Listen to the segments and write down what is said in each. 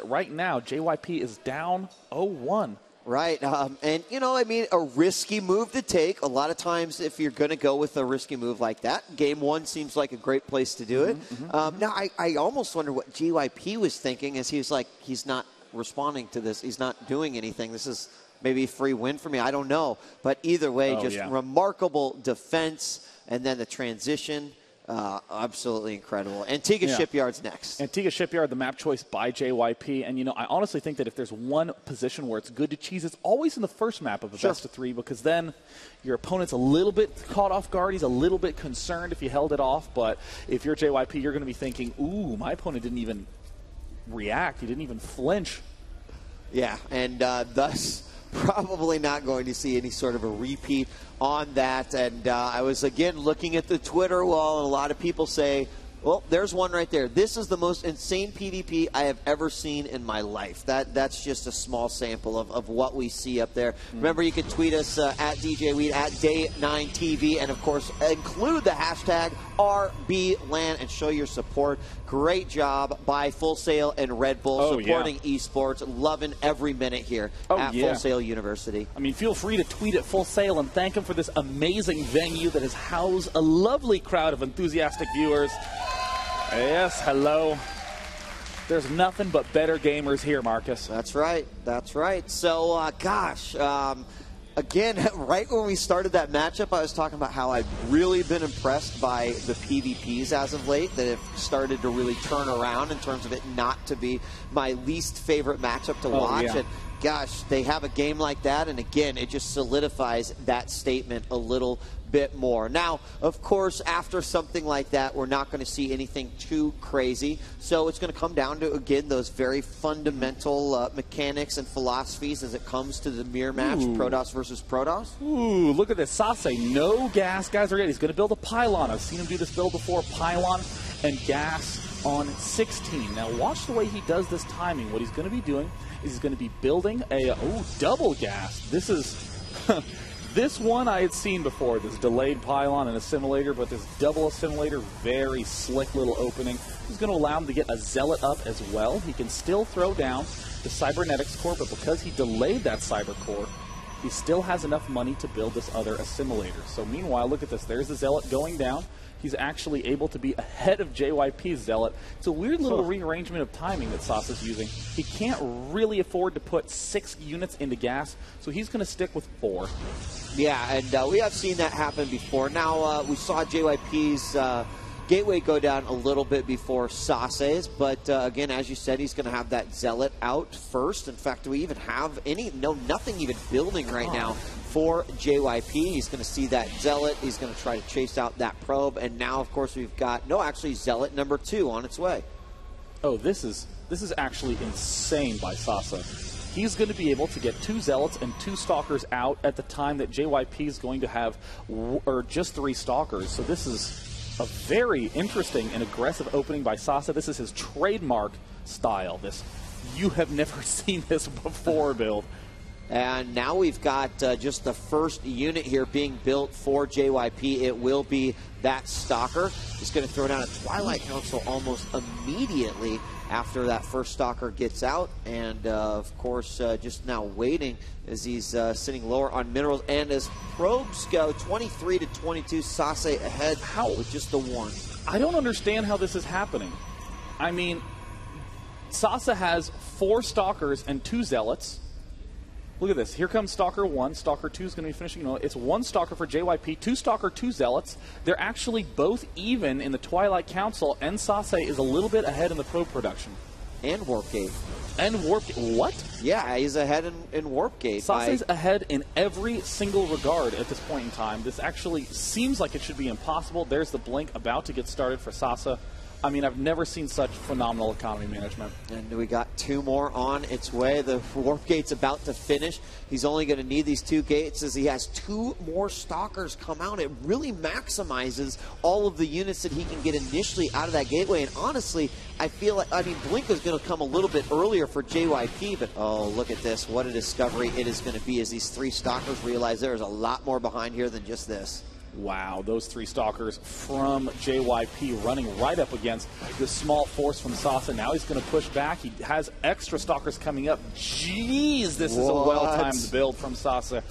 Right now, JYP is down 0-1. Right, and you know, I mean, a risky move to take. A lot of times, if you're going to go with a risky move like that, Game 1 seems like a great place to do it. Now, I almost wonder what JYP was thinking as he was like, he's not responding to this. He's not doing anything. This is maybe a free win for me. I don't know. But either way, remarkable defense, and then the transition. Absolutely incredible. Antigua Shipyard's next. Antigua Shipyard, the map choice by JYP. And, you know, I honestly think that if there's one position where it's good to cheese, it's always in the first map of a best of 3, because then your opponent's a little bit caught off guard. He's a little bit concerned if you held it off. But if you're JYP, you're going to be thinking, ooh, my opponent didn't even react. He didn't even flinch. Yeah, and thus probably not going to see any sort of a repeat on that. And I was, again, looking at the Twitter wall, and a lot of people say, well, there's one right there. This is the most insane PvP I have ever seen in my life. That's just a small sample of what we see up there. Remember, you can tweet us at DJ Weed, at Day9TV, and, of course, include the hashtag RBLAN and show your support. Great job by Full Sail and Red Bull supporting esports. Loving every minute here at Full Sail University. I mean, feel free to tweet at Full Sail and thank them for this amazing venue that has housed a lovely crowd of enthusiastic viewers. Yes, hello. There's nothing but better gamers here, Marcus. That's right. That's right. So, again, right when we started that matchup, I was talking about how I've really been impressed by the PvPs as of late, that have started to really turn around in terms of it not to be my least favorite matchup to watch. And gosh, they have a game like that, and again, it just solidifies that statement a little bit more. Now, of course, after something like that, we're not going to see anything too crazy. So it's going to come down to, again, those very fundamental mechanics and philosophies as it comes to the mirror match, Protoss versus Protoss. Ooh, look at this. SaSe, no gas. Guys are ready. He's going to build a pylon. I've seen him do this build before. Pylon and gas on 16. Now, watch the way he does this timing. What he's going to be doing is he's going to be building a double gas. This is... This one I had seen before, this delayed pylon and assimilator, but this double assimilator, very slick little opening. This is going to allow him to get a zealot up as well. He can still throw down the cybernetics core, but because he delayed that cyber core, he still has enough money to build this other assimilator. So meanwhile, look at this. There's the zealot going down. He's actually able to be ahead of JYP's zealot. It's a weird little rearrangement of timing that SaSe's using. He can't really afford to put 6 units into gas, so he's going to stick with 4. Yeah, and we have seen that happen before. Now, we saw JYP's gateway go down a little bit before SaSe's, but again, as you said, he's going to have that zealot out first. In fact, do we even have nothing even building right now for JYP. He's going to see that zealot. He's going to try to chase out that probe, and now, of course, we've got zealot number 2 on its way. Oh, this is actually insane by SaSe. He's going to be able to get 2 Zealots and 2 Stalkers out at the time that JYP is going to have just 3 Stalkers. So this is a very interesting and aggressive opening by SaSe. This is his trademark style. This, you have never seen this before build. And now we've got just the first unit here being built for JYP. It will be that Stalker. He's going to throw down a Twilight Council almost immediately after that first Stalker gets out. And, of course, just now waiting as he's sitting lower on minerals. And as probes go 23 to 22, SaSe ahead with just the 1. I don't understand how this is happening. I mean, SaSe has 4 Stalkers and 2 Zealots. Look at this. Here comes Stalker 1. Stalker 2 is going to be finishing. It's 1 Stalker for JYP, 2 Stalker, 2 Zealots. They're actually both even in the Twilight Council, and SaSe is a little bit ahead in the probe production. And Warp Gate. And Warp Gate. What? Yeah, he's ahead in Warp Gate. SaSe's ahead in every single regard at this point in time. This actually seems like it should be impossible. There's the blink about to get started for SaSe. I mean, I've never seen such phenomenal economy management. And we got 2 more on its way. The Warp Gate's about to finish. He's only going to need these 2 gates as he has 2 more Stalkers come out. It really maximizes all of the units that he can get initially out of that gateway. And honestly, I feel like, Blink was going to come a little bit earlier for JYP, but oh, look at this. What a discovery it is going to be as these 3 Stalkers realize there is a lot more behind here than just this. Wow, those 3 Stalkers from JYP running right up against this small force from SaSe. Now he's going to push back. He has extra Stalkers coming up. Jeez, this is a well-timed build from SaSe.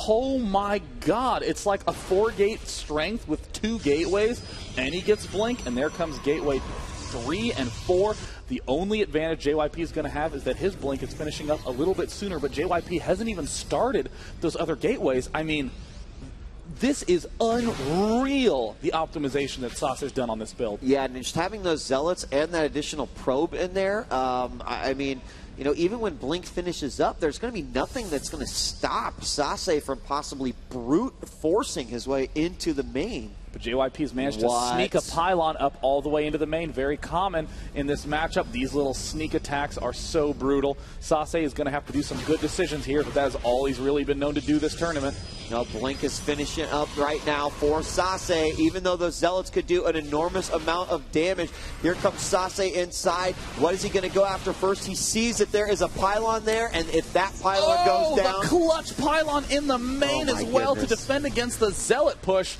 Oh my god, it's like a 4-gate strength with 2 gateways, and he gets Blink, and there comes gateway 3 and 4. The only advantage JYP is going to have is that his Blink is finishing up a little bit sooner, but JYP hasn't even started those other gateways. I mean, this is unreal, the optimization that SaSe has done on this build. Yeah, and just having those Zealots and that additional probe in there, I mean, you know, even when Blink finishes up, there's going to be nothing that's going to stop SaSe from possibly brute forcing his way into the main. But JYP has managed to sneak a pylon up all the way into the main. Very common in this matchup. These little sneak attacks are so brutal. SaSe is going to have to do some good decisions here, but that is all he's really been known to do this tournament. No, Blink is finishing up right now for SaSe. Even though those Zealots could do an enormous amount of damage, here comes SaSe inside. What is he going to go after first? He sees that there is a pylon there, and if that pylon goes down... the clutch pylon in the main as well to defend against the Zealot push.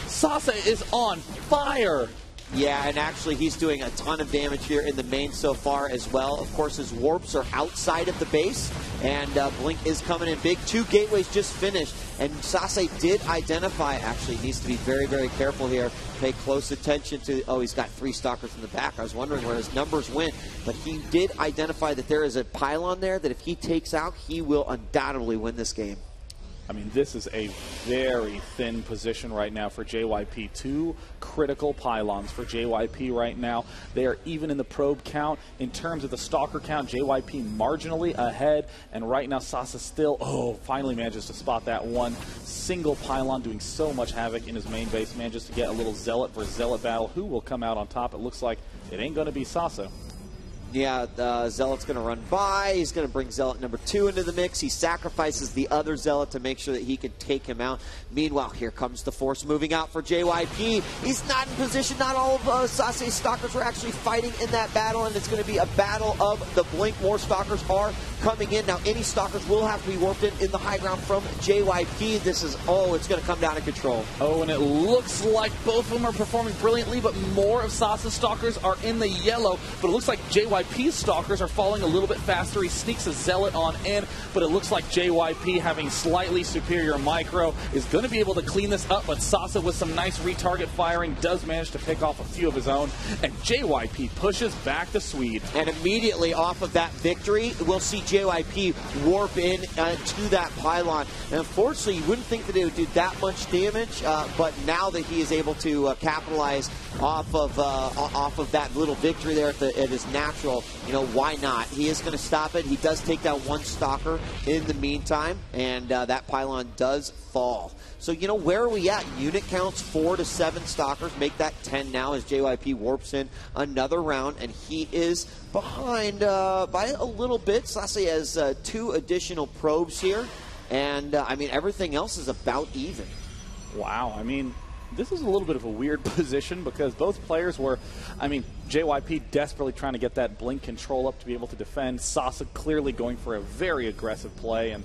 SaSe is on fire. Yeah, and actually he's doing a ton of damage here in the main so far as well. Of course, his warps are outside of the base, and Blink is coming in big. 2 gateways just finished, and SaSe did identify, actually needs to be very, very careful here. Pay close attention to, oh, he's got 3 Stalkers in the back. I was wondering where his numbers went, but he did identify that there is a pylon there that if he takes out, he will undoubtedly win this game. I mean, this is a very thin position right now for JYP. 2 critical pylons for JYP right now. They are even in the probe count. In terms of the Stalker count, JYP marginally ahead. And right now, SaSe still, finally manages to spot that one single pylon, doing so much havoc in his main base. Manages to get a little Zealot versus Zealot battle. Who will come out on top? It looks like it ain't going to be SaSe. Yeah, Zealot's going to run by. He's going to bring Zealot number 2 into the mix. He sacrifices the other Zealot to make sure that he can take him out. Meanwhile, here comes the force moving out for JYP. He's not in position. Not all of SaSe's Stalkers are actually fighting in that battle, and it's going to be a battle of the Blink. More Stalkers are coming in. Now, any Stalkers will have to be warped in the high ground from JYP. This is, it's going to come down to control. Oh, and it looks like both of them are performing brilliantly, but more of SaSe's Stalkers are in the yellow. But it looks like JYP's Stalkers are falling a little bit faster. He sneaks a Zealot on in, but it looks like JYP, having slightly superior micro, is going to be able to clean this up, but SaSe, with some nice retarget firing, does manage to pick off a few of his own, and JYP pushes back the Swede. And immediately off of that victory, we'll see JYP warp in to that pylon. And unfortunately, you wouldn't think that it would do that much damage, but now that he is able to capitalize off of that little victory there at his natural, you know, why not? He is going to stop it. He does take down 1 Stalker in the meantime, and that pylon does fall. So, you know, where are we at? Unit counts 4 to 7 Stalkers. Make that 10 now as JYP warps in another round, and he is behind by a little bit. SaSe has 2 additional probes here, and, I mean, everything else is about even. Wow, I mean, this is a little bit of a weird position because both players were, I mean, JYP desperately trying to get that Blink control up to be able to defend. SaSe clearly going for a very aggressive play, and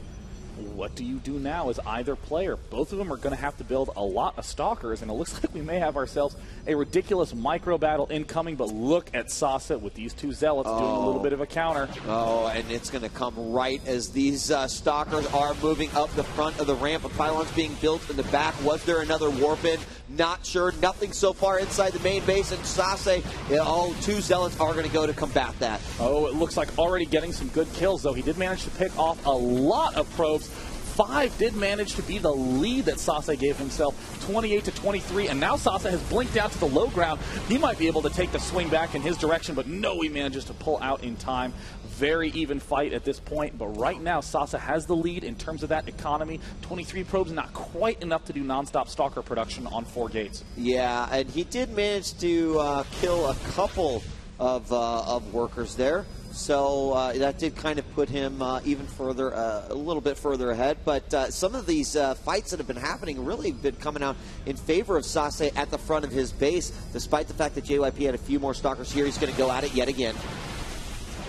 what do you do now as either player? Both of them are going to have to build a lot of Stalkers, and it looks like we may have ourselves a ridiculous micro battle incoming, but look at SaSe with these 2 Zealots doing a little bit of a counter. Oh, and it's going to come right as these Stalkers are moving up the front of the ramp. A pylon's being built in the back. Was there another warp in? Not sure. Nothing so far inside the main base, and SaSe, all 2 Zealots are going to go to combat that. Oh, it looks like already getting some good kills, though. He did manage to pick off a lot of probes. 5 did manage to be the lead that SaSe gave himself, 28 to 23, and now SaSe has blinked out to the low ground. He might be able to take the swing back in his direction, but no, he manages to pull out in time. Very even fight at this point, but right now SaSe has the lead in terms of that economy. 23 probes, not quite enough to do nonstop Stalker production on 4 gates. Yeah, and he did manage to kill a couple of workers there. So that did kind of put him even further, a little bit further ahead. But some of these fights that have been happening really been coming out in favor of SaSe at the front of his base, despite the fact that JYP had a few more Stalkers here. He's going to go at it yet again.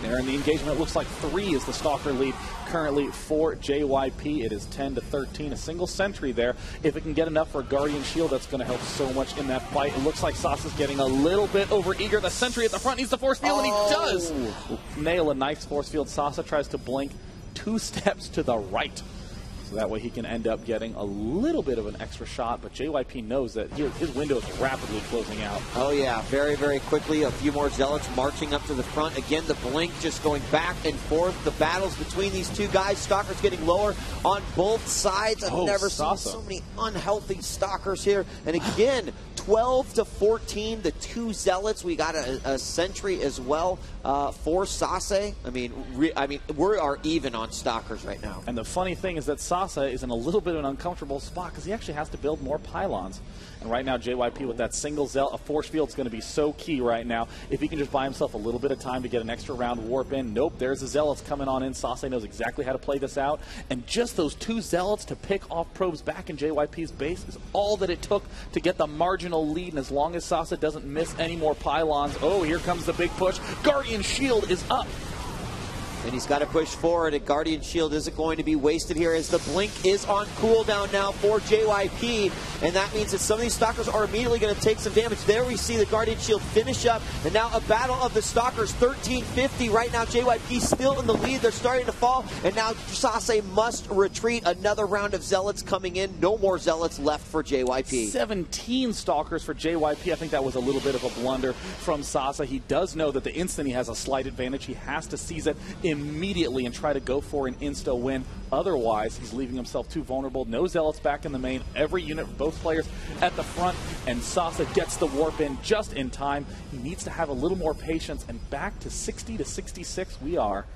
There in the engagement, it looks like 3 is the Stalker lead currently for JYP. It is 10-13, a single sentry there. If it can get enough for a Guardian Shield, that's going to help so much in that fight. It looks like SaSe's getting a little bit overeager. The sentry at the front needs the force field, and he does nail a nice force field. SaSe tries to blink 2 steps to the right, so that way he can end up getting a little bit of an extra shot, but JYP knows that his window is rapidly closing out. Oh yeah, very, very quickly. A few more Zealots marching up to the front. Again, the blink just going back and forth. The battles between these two guys. Stalkers getting lower on both sides. I've never seen so many unhealthy Stalkers here. And again, 12-14, the 2 Zealots. We got a sentry as well for SaSe. I mean, we are even on Stalkers right now. And the funny thing is that SaSe is in a little bit of an uncomfortable spot because he actually has to build more pylons. And right now, JYP with that single Zealot, a force field is going to be so key right now. If he can just buy himself a little bit of time to get an extra round warp in. Nope, there's the Zealots coming on in. SaSe knows exactly how to play this out. And just those 2 Zealots to pick off probes back in JYP's base is all that it took to get the marginal lead. And as long as SaSe doesn't miss any more pylons, oh, here comes the big push. Guardian Shield is up. And he's got to push forward. A Guardian Shield isn't going to be wasted here as the blink is on cooldown now for JYP. And that means that some of these Stalkers are immediately going to take some damage. There we see the Guardian Shield finish up. And now a battle of the Stalkers, 1350. Right now, JYP still in the lead. They're starting to fall. And now SaSe must retreat. Another round of Zealots coming in. No more Zealots left for JYP. 17 Stalkers for JYP. I think that was a little bit of a blunder from SaSe. He does know that the instant he has a slight advantage, he has to seize it immediately and try to go for an insta win. Otherwise, he's leaving himself too vulnerable. No Zealots back in the main. Every unit, both players at the front, and SaSe gets the warp in just in time. He needs to have a little more patience, and back to 60-66 we are.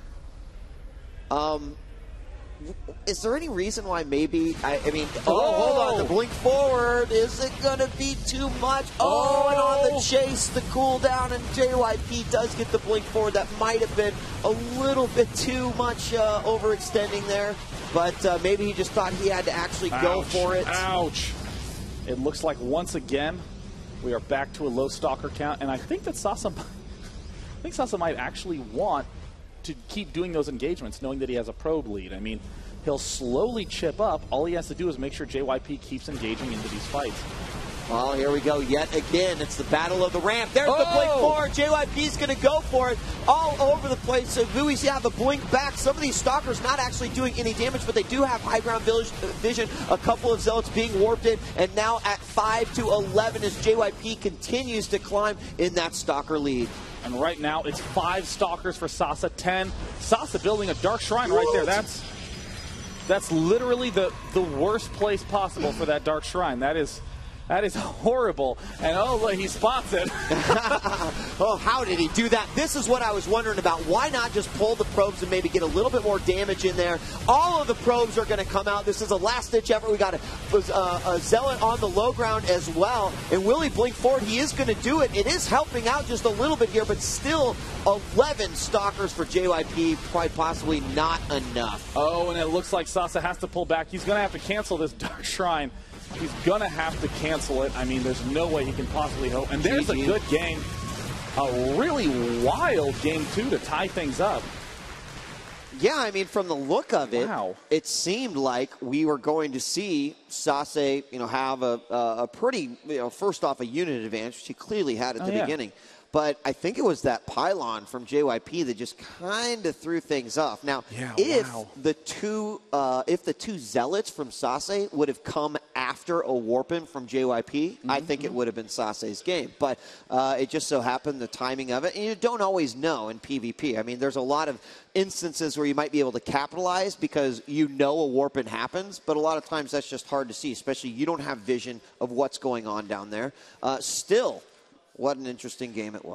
Is there any reason why maybe, hold on, the blink forward, is it going to be too much? Oh, and on the chase, the cooldown, and JYP does get the blink forward. That might have been a little bit too much overextending there, but maybe he just thought he had to actually go for it. Ouch. It looks like once again, we are back to a low Stalker count, and I think that SaSe might actually want to keep doing those engagements, knowing that he has a probe lead. I mean, he'll slowly chip up. All he has to do is make sure JYP keeps engaging into these fights. Well, here we go yet again. It's the battle of the ramp. There's the blink forward. JYP's going to go for it all over the place. So we have the blink back. Some of these Stalkers not actually doing any damage, but they do have high ground vision. A couple of Zealots being warped in, and now at 5-11 as JYP continues to climb in that Stalker lead. And right now, it's 5 Stalkers for SaSe, 10. SaSe building a Dark Shrine right there. That's literally the worst place possible for that Dark Shrine. That is horrible. And oh, look, he spots it. Oh, how did he do that? This is what I was wondering about. Why not just pull the probes and maybe get a little bit more damage in there? All of the probes are going to come out. This is a last-ditch effort. We got a Zealot on the low ground as well. And will he blink forward? He is going to do it. It is helping out just a little bit here, but still 11 Stalkers for JYP. Quite possibly not enough. Oh, and it looks like SaSe has to pull back. He's going to have to cancel this Dark Shrine. He's going to have to cancel it. I mean, there's no way he can possibly hope. And there's a good game. A really wild game, too, to tie things up. Yeah, I mean, from the look of it, it seemed like we were going to see SaSe, have a pretty, first off, a unit advantage, which he clearly had at the beginning. But I think it was that pylon from JYP that just kind of threw things off. Now, if the two Zealots from SaSe would have come after a warp-in from JYP, I think it would have been SaSe's game. But it just so happened, the timing of it, and you don't always know in PvP. I mean, there's a lot of instances where you might be able to capitalize because a warp-in happens, but a lot of times that's just hard to see, especially you don't have vision of what's going on down there. Still, what an interesting game it was.